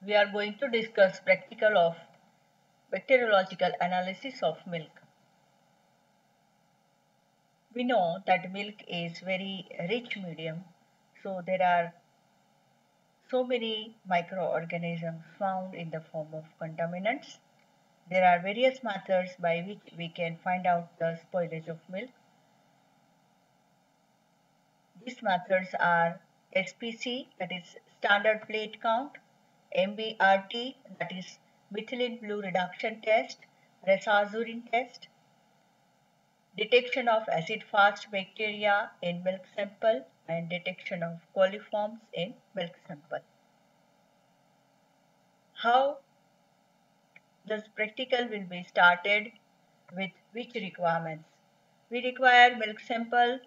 We are going to discuss practical of bacteriological analysis of milk. We know that milk is very rich medium, so there are so many microorganisms found in the form of contaminants. There are various methods by which we can find out the spoilage of milk. These methods are SPC, that is standard plate count, MBRT, that is methylene blue reduction test, Resa urine test, detection of acid-fast bacteria in milk sample, and detection of coliforms in milk sample. How this practical will be started with which requirements? We require milk sample,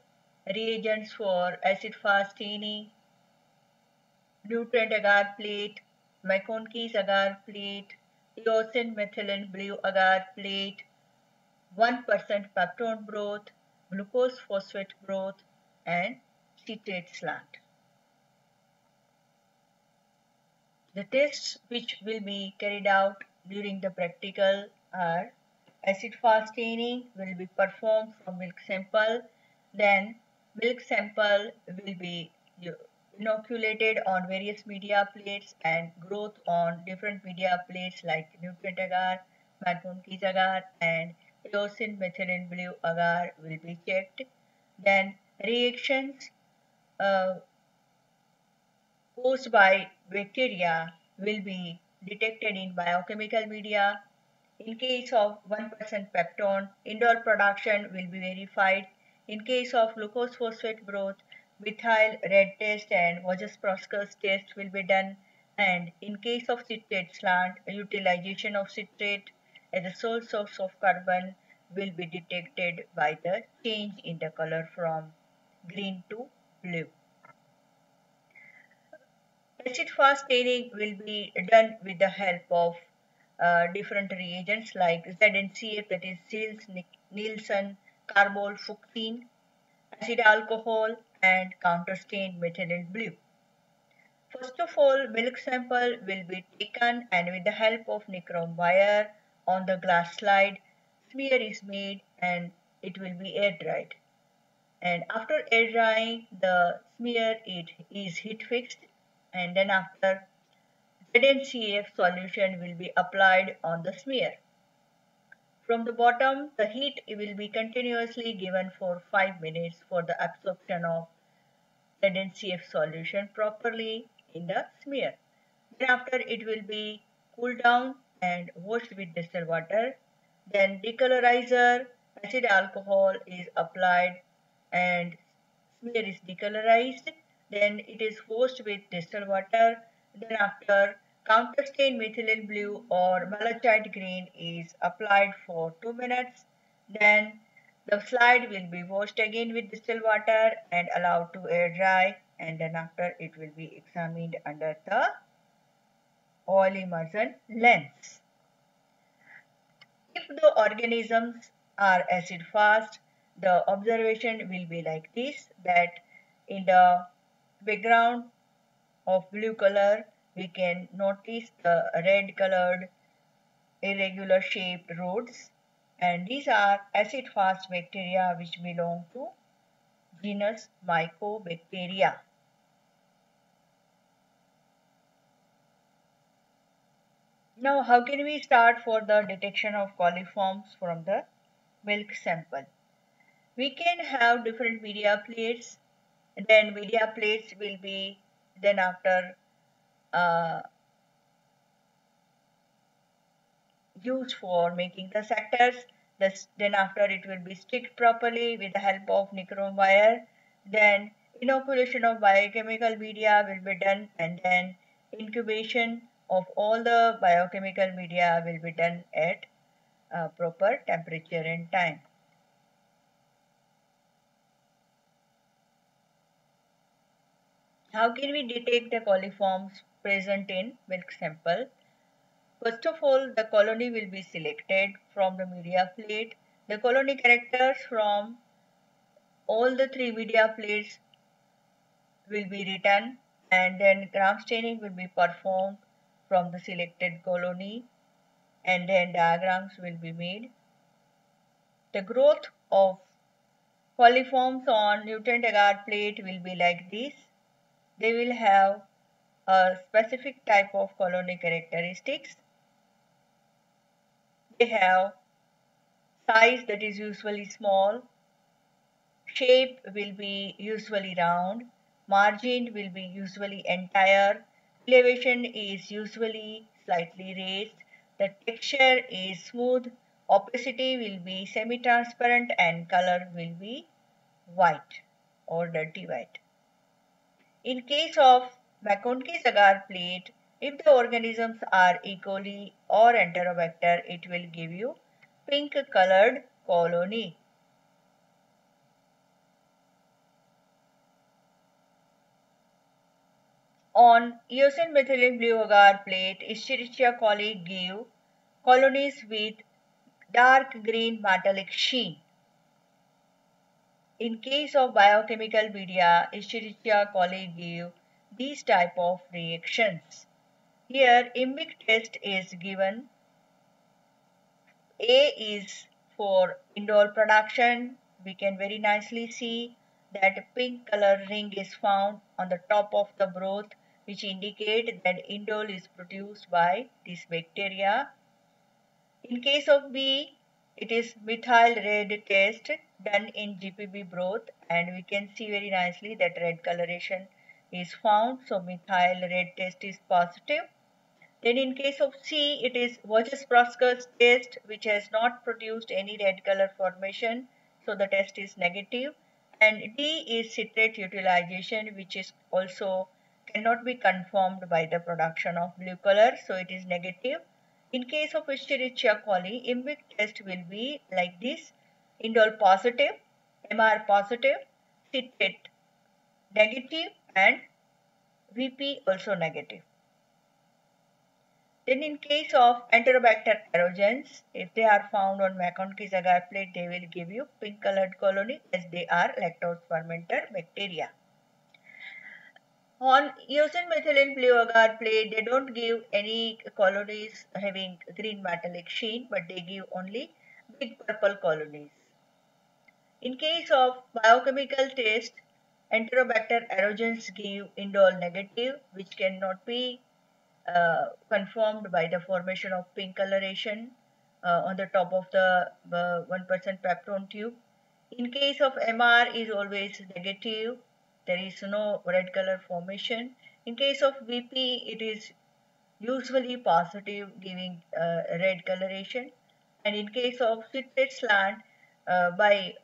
reagents for acid-fast staining, nutrient agar plate, McConkey's agar plate, eosin methylene blue agar plate, 1% peptone broth, glucose phosphate broth, and citrate slant. The tests which will be carried out during the practical are acid-fast staining will be performed from milk sample, then milk sample will be inoculated on various media plates and growth on different media plates like nutrient agar, McConkey's agar, and eosin methylene blue agar will be checked. Then reactions uh, caused by bacteria will be detected in biochemical media. In case of 1% peptone, indole production will be verified. In case of glucose phosphate broth, methyl red test and Voges-Proskauer test will be done. And in case of citrate slant, utilization of citrate as a sole source of carbon will be detected by the change in the color from green to blue. Acid-fast staining will be done with the help of different reagents like ZNCF, that is Zils, Nielsen, carbol, fuchsin, acid alcohol, and counterstain methylene blue. First of all, milk sample will be taken and with the help of nichrome wire on the glass slide, smear is made and it will be air dried. And after air drying, the smear is heat fixed, and then after ZnCF solution will be applied on the smear. From the bottom, the heat will be continuously given for 5 minutes for the absorption of ZnCF solution properly in the smear. Then after it will be cooled down and washed with distilled water. Then decolorizer, acid alcohol is applied and smear is decolorized. Then it is washed with distilled water. Then after, counterstain methylene blue or malachite green is applied for 2 minutes. Then the slide will be washed again with distilled water and allowed to air dry, and then after it will be examined under the oil immersion lens. If the organisms are acid fast, the observation will be like this, that in the background of blue color we can notice the red colored irregular shaped rods, and these are acid fast bacteria which belong to genus Mycobacteria. Now, how can we start for the detection of coliforms from the milk sample? We can have different media plates, then media plates will be then after uh, used for making the sectors. Then after it will be sticked properly with the help of nichrome wire. Then inoculation of biochemical media will be done, and then incubation of all the biochemical media will be done at proper temperature and time. How can we detect the coliforms present in milk sample? First of all, the colony will be selected from the media plate. The colony characters from all the 3 media plates will be written, and then gram staining will be performed from the selected colony, and then diagrams will be made. The growth of coliforms on nutrient agar plate will be like this. They will have a specific type of colony characteristics. They have size that is usually small, shape will be usually round, margin will be usually entire, elevation is usually slightly raised, the texture is smooth, opacity will be semi-transparent, and color will be white or dirty white. In case of McConkey's agar plate, if the organisms are E. coli or Enterobacter, it will give you pink colored colony. On eosin methylene blue agar plate, Escherichia coli give colonies with dark green metallic sheen. In case of biochemical media, Escherichia coli give these type of reactions. Here, IMBIC test is given. A is for indole production. We can very nicely see that a pink color ring is found on the top of the broth, which indicate that indole is produced by this bacteria. In case of B, it is methyl red test done in GPB broth, and we can see very nicely that red coloration is found. So methyl red test is positive. Then in case of C, it is Voges-Proskauer test, which has not produced any red color formation, so the test is negative. And D is citrate utilization, which is also cannot be confirmed by the production of blue color, so it is negative. In case of Escherichia coli, IMBIC test will be like this: indole positive, MR positive, citrate negative, and VP also negative. Then in case of Enterobacter aerogens, if they are found on McConkey's agar plate, they will give you pink colored colony as they are lactose fermenter bacteria. On eosin methylene blue agar plate, they don't give any colonies having green metallic sheen, but they give only big purple colonies. In case of biochemical test, Enterobacter aerogens give indole negative, which cannot be confirmed by the formation of pink coloration on the top of the 1% peptone tube. In case of MR is always negative, there is no red color formation. In case of VP, it is usually positive, giving red coloration. And in case of citrate slant, by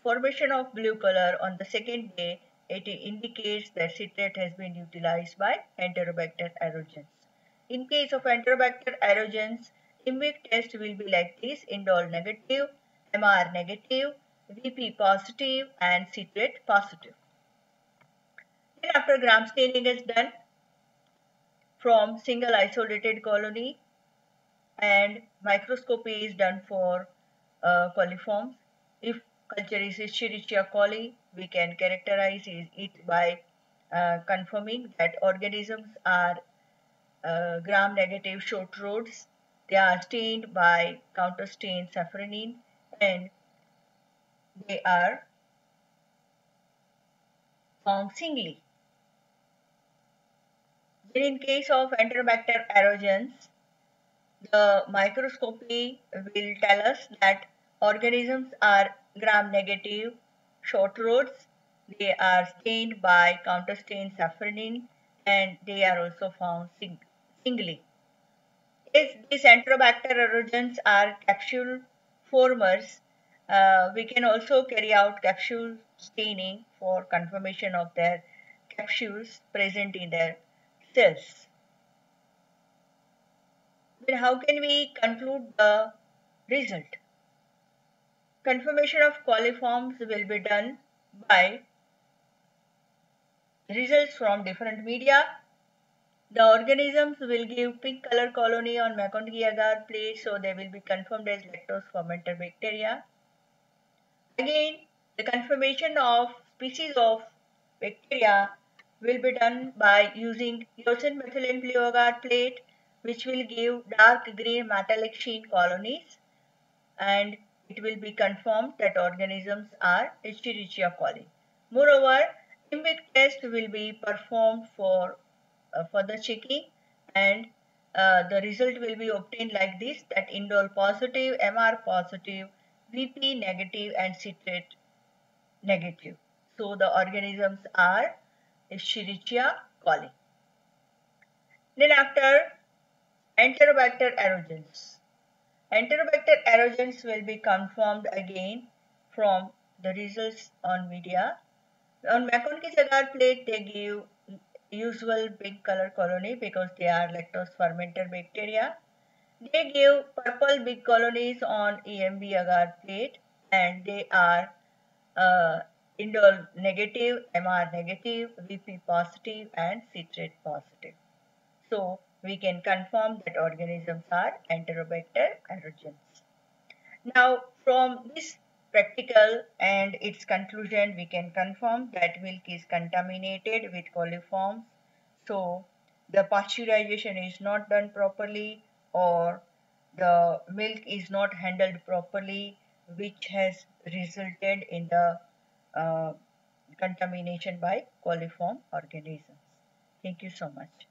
formation of blue color on the second day, it indicates that citrate has been utilized by Enterobacter aerogens. In case of Enterobacter aerogens, IMBIC test will be like this: indole negative, MR negative, VP positive, and citrate positive. Then after gram staining is done from single isolated colony, and microscopy is done for coliforms. If culture is Escherichia coli, we can characterize it by confirming that organisms are gram-negative short rods. They are stained by counterstain safranin, and they are found singly. Then in case of Enterobacter aerogens, the microscopy will tell us that organisms are gram-negative short rods. They are stained by counterstain safranin, and they are also found singly. If these Enterobacter aerogens are capsule formers, we can also carry out capsule staining for confirmation of their capsules present in their cells. Then how can we conclude the result? Confirmation of coliforms will be done by results from different media. The organisms will give pink color colony on McConkey agar plate, so they will be confirmed as lactose fermenter bacteria. Again, the confirmation of species of bacteria will be done by using eosin methylene blue agar plate. which will give dark green metallic sheen colonies, and it will be confirmed that organisms are Escherichia coli. Moreover, IMBIC test will be performed for further checking, and the result will be obtained like this: that indole positive, MR positive, VP negative, and citrate negative. So the organisms are Escherichia coli. Then after, Enterobacter aerogens. Enterobacter aerogens will be confirmed again from the results on media. On McConkie agar plate, they give usual big color colony because they are lactose fermenter bacteria. They give purple big colonies on EMB agar plate, and they are indole negative, MR negative, VP positive, and citrate positive. So we can confirm that organisms are Enterobacter aerogens. Now, from this practical and its conclusion, we can confirm that milk is contaminated with coliforms. So the pasteurization is not done properly, or the milk is not handled properly, which has resulted in the contamination by coliform organisms. Thank you so much.